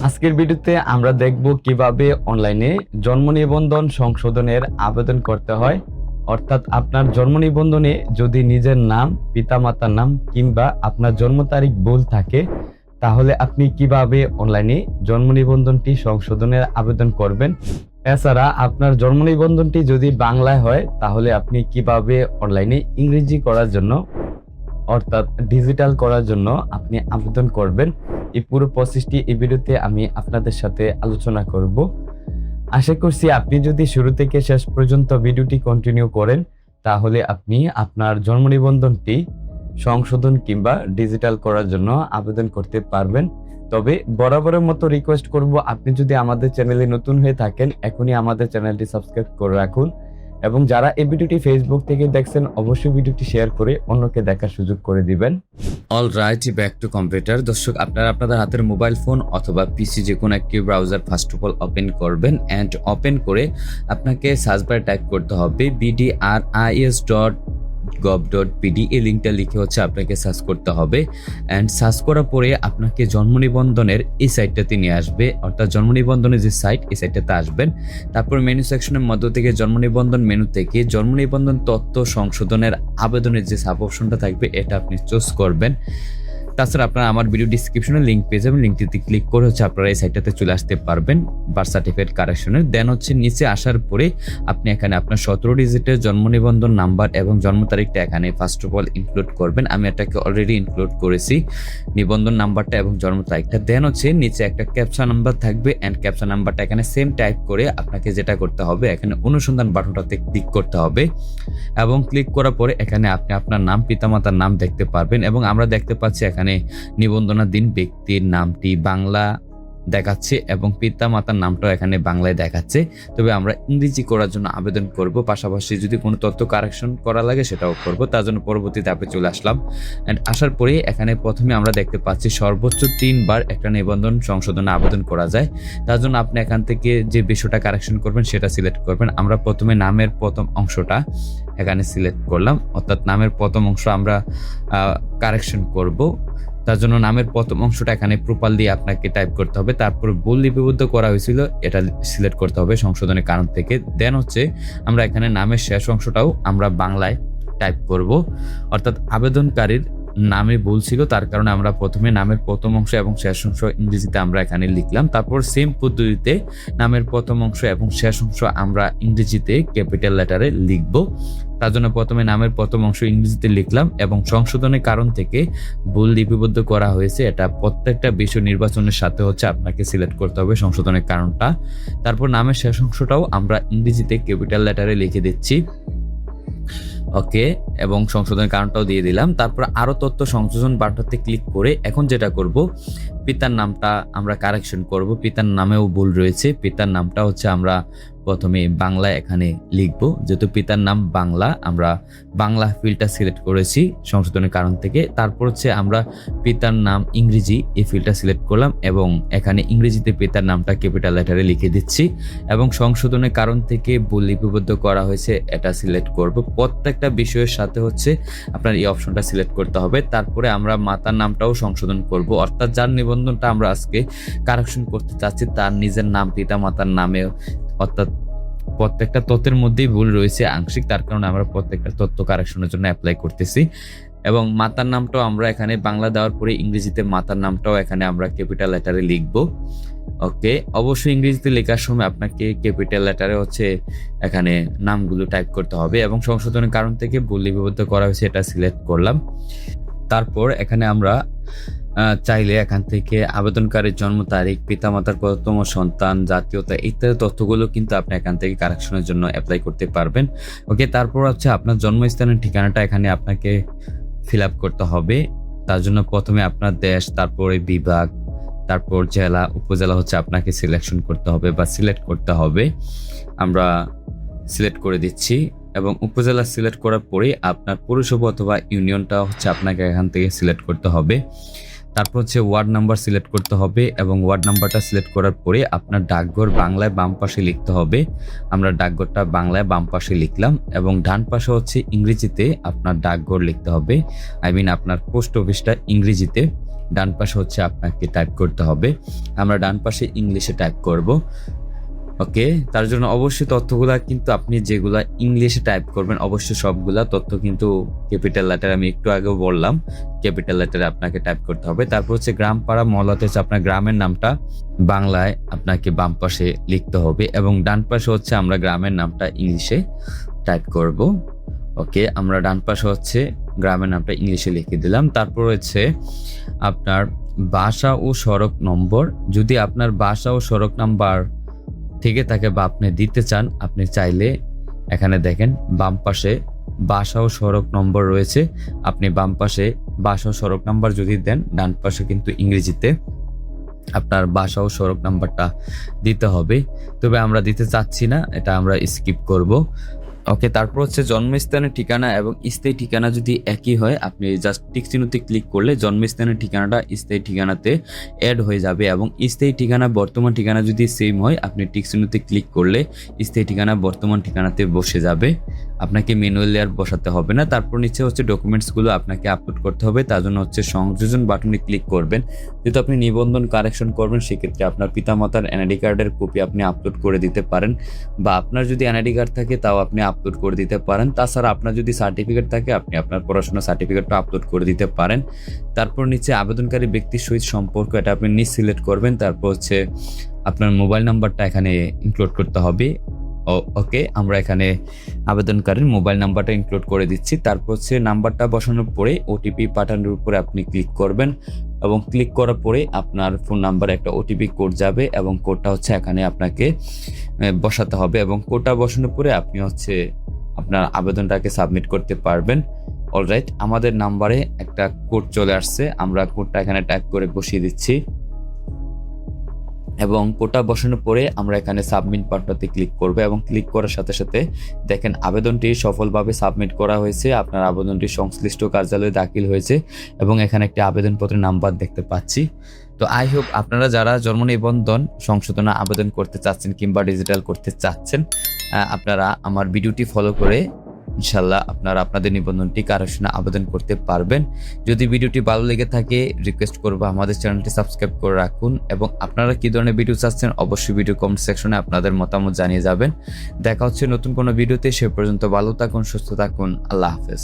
আজকের ভিডিওতে আমরা দেখব কিভাবে অনলাইনে জন্ম নিবন্ধন সংশোধনের আবেদন করতে হয়। অর্থাৎ আপনার জন্ম নিবন্ধনে যদি নিজের নাম, পিতামাতার নাম কিংবা আপনার জন্ম তারিখ ভুল থাকে, তাহলে আপনি কিভাবে অনলাইনে জন্ম নিবন্ধনটি সংশোধনের আবেদন করবেন। এছাড়া আপনার জন্ম নিবন্ধনটি যদি বাংলায় হয়, তাহলে আপনি কিভাবে অনলাইনে ইংরেজি করার জন্য অর্থাৎ ডিজিটাল করার জন্য আপনি আবেদন করবেন। এই পুরো প্রসেসটি এই ভিডিওতে আমি আপনাদের সাথে আলোচনা করব। আশা করছি আপনি যদি শুরু থেকে শেষ পর্যন্ত ভিডিওটি কন্টিনিউ করেন, তাহলে আপনি আপনার জন্ম নিবন্ধনটি সংশোধন কিংবা ডিজিটাল করার জন্য আবেদন করতে পারবেন। তবে বরাবরের মতো রিকোয়েস্ট করব, আপনি যদি আমাদের চ্যানেলে নতুন হয়ে থাকেন, এখনই আমাদের চ্যানেলটি সাবস্ক্রাইব করে রাখুন এবং যারা এই ভিডিওটি ফেসবুক থেকে দেখছেন, অবশ্যই ভিডিওটি শেয়ার করে অন্যকে দেখার সুযোগ করে দিবেন। Alright, back to computer. দর্শক, আপনারা আপনাদের হাতের মোবাইল ফোন অথবা পিসি যে কোনো একটি browser first of all open করবেন অ্যান্ড ওপেন করে আপনাকে সার্চ বারে টাইপ করতে হবে bdris.gov.pd। এই লিঙ্কটা লিখে আপনাকে সার্চ করতে হবে অ্যান্ড সার্চ করার পরে আপনাকে জন্ম নিবন্ধনের এই সাইটটাতে নিয়ে আসবে, অর্থাৎ জন্ম নিবন্ধনের যে সাইট, এই সাইটটাতে আসবেন। তারপর মেনু সেকশনের মধ্য থেকে জন্ম নিবন্ধন মেনু থেকে জন্ম নিবন্ধন তথ্য সংশোধনের আবেদনের যে সাব অপশনটা থাকবে, এটা আপনি চুজ করবেন। তাছাড়া আপনারা আমার ভিডিও ডিসক্রিপশনে লিঙ্ক পেয়ে যাবেন, লিঙ্কটিতে ক্লিক করে আপনারা এই সাইটটাতে চলে আসতে পারবেন বার্থ সার্টিফিকেট কারেকশনের। দেন নিচে আসার পরে আপনি এখানে আপনার 17 ডিজিটের জন্ম নিবন্ধন নাম্বার এবং জন্ম তারিখটা এখানে ফার্স্ট অফ অল ইনক্লুড করবেন। আমি এটাকে অলরেডি ইনক্লুড করেছি, নিবন্ধন নাম্বারটা এবং জন্ম তারিখটা। দেন নিচে একটা ক্যাপচা নাম্বার থাকবে অ্যান্ড ক্যাপচা নাম্বারটা এখানে সেম টাইপ করে আপনাকে যেটা করতে হবে, এখানে অনুসন্ধান বাটনটাতে ক্লিক করতে হবে এবং ক্লিক করার পরে এখানে আপনি আপনার নাম, পিতামাতার নাম দেখতে পারবেন এবং আমরা দেখতে পাচ্ছি এখানে নিবন্ধনাধীন ব্যক্তির নামটি বাংলা দেখাচ্ছে এবং পিতা মাতার নামটাও এখানে বাংলায় দেখাচ্ছে। তবে আমরা ইংরেজি করার জন্য আবেদন করব, পাশাপাশি যদি কোনো তথ্য কারেকশন করা লাগে সেটাও করব। তার জন্য পরবর্তী ধাপে চলে আসলাম অ্যান্ড আসার পরে এখানে প্রথমে আমরা দেখতে পাচ্ছি সর্বোচ্চ 3 বার একটা নিবন্ধন সংশোধনে আবেদন করা যায়। তার জন্য আপনি এখান থেকে যে বিষয়টা কারেকশন করবেন সেটা সিলেক্ট করবেন। আমরা প্রথমে নামের প্রথম অংশটা এখানে সিলেক্ট করলাম, অর্থাৎ নামের প্রথম অংশ আমরা কারেকশন করব। তার জন্য নামের প্রথম অংশটা এখানে প্রপারলি আপনাকে টাইপ করতে হবে। তারপর ভুল লিপিবদ্ধ করা হয়েছিল এটা সিলেক্ট করতে হবে সংশোধনের কারণ থেকে। দেন আমরা এখানে নামের শেষ অংশটাও আমরা বাংলায় টাইপ করব, অর্থাৎ আবেদনকারীর নামে ভুল ছিল, তার কারণে আমরা প্রথমে নামের প্রথম অংশ এবং শেষ অংশ ইংরেজিতে আমরা এখানে লিখলাম। তারপর সেম পদ্ধতিতে নামের প্রথম অংশ এবং শেষ অংশ আমরা ইংরেজিতে ক্যাপিটাল লেটারে লিখব। তার জন্য প্রথমে নামের প্রথম অংশ ইংরেজিতে লিখলাম এবং সংশোধনের কারণ থেকে ভুল লিপিবদ্ধ করা হয়েছে, এটা প্রত্যেকটা বিষয় নির্বাচনের সাথে আপনাকে সিলেক্ট করতে হবে সংশোধনের কারণটা। তারপর নামের শেষ অংশটাও আমরা ইংরেজিতে ক্যাপিটাল লেটারে লিখে দিচ্ছি, ওকে, এবং সংশোধনের কারণটাও দিয়ে দিলাম। তারপর আরো তথ্য সংযোজন বাটনতে ক্লিক করে এখন যেটা করব, পিতার নামটা আমরা কারেকশন করব। পিতার নামেও ভুল রয়েছে, পিতার নামটা আমরা প্রথমে বাংলায় এখানে লিখব। যেহেতু পিতার নাম বাংলা, আমরা বাংলা ফিল্ডটা সিলেক্ট করেছি সংশোধনের কারণ থেকে। তারপর আমরা পিতার নাম ইংরেজি এই ফিল্ডটা সিলেক্ট করলাম এবং এখানে ইংরেজিতে পিতার নামটা ক্যাপিটাল লেটারে লিখে দিচ্ছি এবং সংশোধনের কারণ থেকে ভুল লিপিবদ্ধ করা হয়েছে এটা সিলেক্ট করব। প্রত্যেকটা বিষয়ের সাথে আপনার এই অপশনটা সিলেক্ট করতে হবে। তারপরে আমরা মাতার নামটাও সংশোধন করব, অর্থাৎ যার নিবন্ধনটা আমরা আজকে কারেকশন করতে চাচ্ছি তার নিজের নাম, পিতা মাতার নামে, অর্থাৎ প্রত্যেকটা তথ্যের মধ্যেই ভুল রয়েছে আংশিক, তার কারণে আমরা প্রত্যেকটা তথ্য কারেকশনের জন্য অ্যাপ্লাই করতেছি। এবং মাতার নামটাও আমরা এখানে বাংলা দেওয়ার পরে ইংরেজিতে মাতার নামটাও এখানে আমরা ক্যাপিটাল লেটারে লিখব, ওকে। অবশ্যই ইংরেজিতে লেখার সময় আপনাকে ক্যাপিটাল লেটারে এখানে নামগুলো টাইপ করতে হবে এবং সংশোধনের কারণ থেকে ভুল লিপিবদ্ধ করা হয়েছে এটা সিলেক্ট করলাম। তারপর এখানে আমরা চাইলে এখান থেকে আবেদনকারীর জন্ম তারিখ, পিতামাতার কততম সন্তান, জাতীয়তা ইত্যাদি তথ্যগুলো কিন্তু আপনি এখান থেকে কারেকশনের জন্য অ্যাপ্লাই করতে পারবেন, ওকে। তারপর আপনার জন্মস্থানের ঠিকানাটা এখানে আপনাকে ফিল আপ করতে হবে। তার জন্য প্রথমে আপনার দেশ, তারপরে বিভাগ, তারপর জেলা, উপজেলা আপনাকে সিলেকশন করতে হবে বা সিলেক্ট করতে হবে। আমরা সিলেক্ট করে দিচ্ছি এবং উপজেলা সিলেক্ট করার পরে আপনার পৌরসভা অথবা ইউনিয়নটা আপনাকে এখান থেকে সিলেক্ট করতে হবে। তারপর ওয়ার্ড নাম্বার সিলেক্ট করতে হবে এবং ওয়ার্ড নাম্বারটা সিলেক্ট করার পরে আপনার ডাকঘর বাংলায় বাম পাশে লিখতে হবে। আমরা ডাকঘরটা বাংলায় বাম পাশে লিখলাম এবং ডান পাশে ইংরেজিতে আপনার ডাকঘর লিখতে হবে, আপনার পোস্ট অফিসটা ইংরেজিতে ডান পাশে হচ্ছে আপনাকে টাইপ করতে হবে। আমরা ডান পাশে ইংলিশে টাইপ করব। ওকে, তার জন্য অবশ্যই তথ্যগুলা কিন্তু আপনি যেগুলা ইংলিশে টাইপ করবেন অবশ্যই সবগুলা তথ্য কিন্তু ক্যাপিটাল লেটার, আমি একটু আগেও বললাম ক্যাপিটাল লেটারে আপনাকে টাইপ করতে হবে। তারপর হচ্ছে গ্রাম, পাড়া, মহল্লাতে হচ্ছে আপনার গ্রামের নামটা বাংলায় আপনাকে বাম পাশে লিখতে হবে এবং ডান পাশে হচ্ছে আমরা গ্রামের নামটা ইংলিশে টাইপ করব। ওকে, আমরা ডান পাশে হচ্ছে গ্রামের নামটা ইংলিশে লিখে দিলাম। তারপর হচ্ছে আপনার বাসা ও সড়ক নম্বর, যদি আপনার বাসা ও সড়ক নাম্বার থেকে থাকে বা আপনি দিতে চান, আপনি চাইলে এখানে দেখেন বাম পাশে বাসা ও সড়ক নম্বর রয়েছে, আপনি বাম পাশে বাসা ও সড়ক নাম্বার যদি দেন, ডান পাশে কিন্তু ইংরেজিতে আপনার বাসা ও সড়ক নাম্বারটা দিতে হবে। তবে আমরা দিতে চাচ্ছি না, এটা আমরা স্কিপ করব। ওকে, তারপর হচ্ছে জন্মস্থানের ঠিকানা এবং স্থায়ী ঠিকানা যদি একই হয়, আপনি জাস্ট টিক চিহ্নতে ক্লিক করলে জন্মস্থানের ঠিকানাটা স্থায়ী ঠিকানাতে অ্যাড হয়ে যাবে এবং স্থায়ী ঠিকানা বর্তমান ঠিকানা যদি সেম হয়, আপনি টিক চিহ্নতে ক্লিক করলে স্থায়ী ঠিকানা বর্তমান ঠিকানাতে বসে যাবে, আপনাকে ম্যানুয়ালি আর বসাতে হবে না। তারপর নিচে হচ্ছে ডকুমেন্টসগুলো আপনাকে আপলোড করতে হবে, তার জন্য হচ্ছে সংযোজন বাটনে ক্লিক করবেন। যেহেতু আপনি নিবন্ধন কারেকশন করবেন, সেক্ষেত্রে আপনার পিতামাতার এনআইডি কার্ডের কপি আপনি আপলোড করে দিতে পারেন, বা আপনার যদি এনআইডি কার্ড থাকে তাও আপনি আপলোড করে দিতে পারেন। তাছাড়া আপনার যদি সার্টিফিকেট থাকে, আপনি আপনার পড়াশোনার সার্টিফিকেটটা আপলোড করে দিতে পারেন। তারপর নিচে আবেদনকারী ব্যক্তির সহিত সম্পর্ক, এটা আপনি সিলেক্ট করবেন। তারপর হচ্ছে আপনার মোবাইল নাম্বারটা এখানে ইনক্লুড করতে হবে। ওকে, আমরা এখানে আবেদনকারীর মোবাইল নাম্বারটা ইনক্লুড করে দিচ্ছি। তারপর হচ্ছে নাম্বারটা বসানোর পরে ওটিপি পাঠানোর উপরে আপনি ক্লিক করবেন এবং ক্লিক করার পরে আপনার ফোন নাম্বারে একটা ওটিপি কোড যাবে এবং কোডটা হচ্ছে এখানে আপনাকে বসাতে হবে এবং কোডটা বসানোর পরে আপনি হচ্ছে আপনার আবেদনটাকে সাবমিট করতে পারবেন। অলরাইট, আমাদের নাম্বারে একটা কোড চলে আসছে, আমরা কোডটা এখানে টাইপ করে বসিয়ে দিচ্ছি এবং কোডটা বসানোর পরে আমরা এখানে সাবমিট বাটনটাতে ক্লিক করব এবং ক্লিক করার সাথে সাথে দেখেন আবেদনটি সফলভাবে সাবমিট করা হয়েছে, আপনার আবেদনটি সংশ্লিষ্ট কার্যালয়ে দাখিল হয়েছে এবং এখানে একটি আবেদনপত্রের নাম্বার দেখতে পাচ্ছি। তো আই হোপ আপনারা যারা জন্ম নিবন্ধন সংশোধনে আবেদন করতে চাচ্ছেন কিংবা ডিজিটাল করতে চাচ্ছেন, আপনারা আমার ভিডিওটি ফলো করে ইনশাল্লাহ আপনারা আপনাদের নিবন্ধনটি কারেকশনে আবেদন করতে পারবেন। যদি ভিডিওটি ভালো লেগে থাকে, রিকোয়েস্ট করবো আমাদের চ্যানেলটি সাবস্ক্রাইব করে রাখুন এবং আপনারা কি ধরনের ভিডিও চাচ্ছেন অবশ্যই ভিডিও কমেন্ট সেকশনে আপনাদের মতামত জানিয়ে যাবেন। দেখা হচ্ছে নতুন কোনো ভিডিওতে, সে পর্যন্ত ভালো থাকুন, সুস্থ থাকুন, আল্লাহ হাফেজ।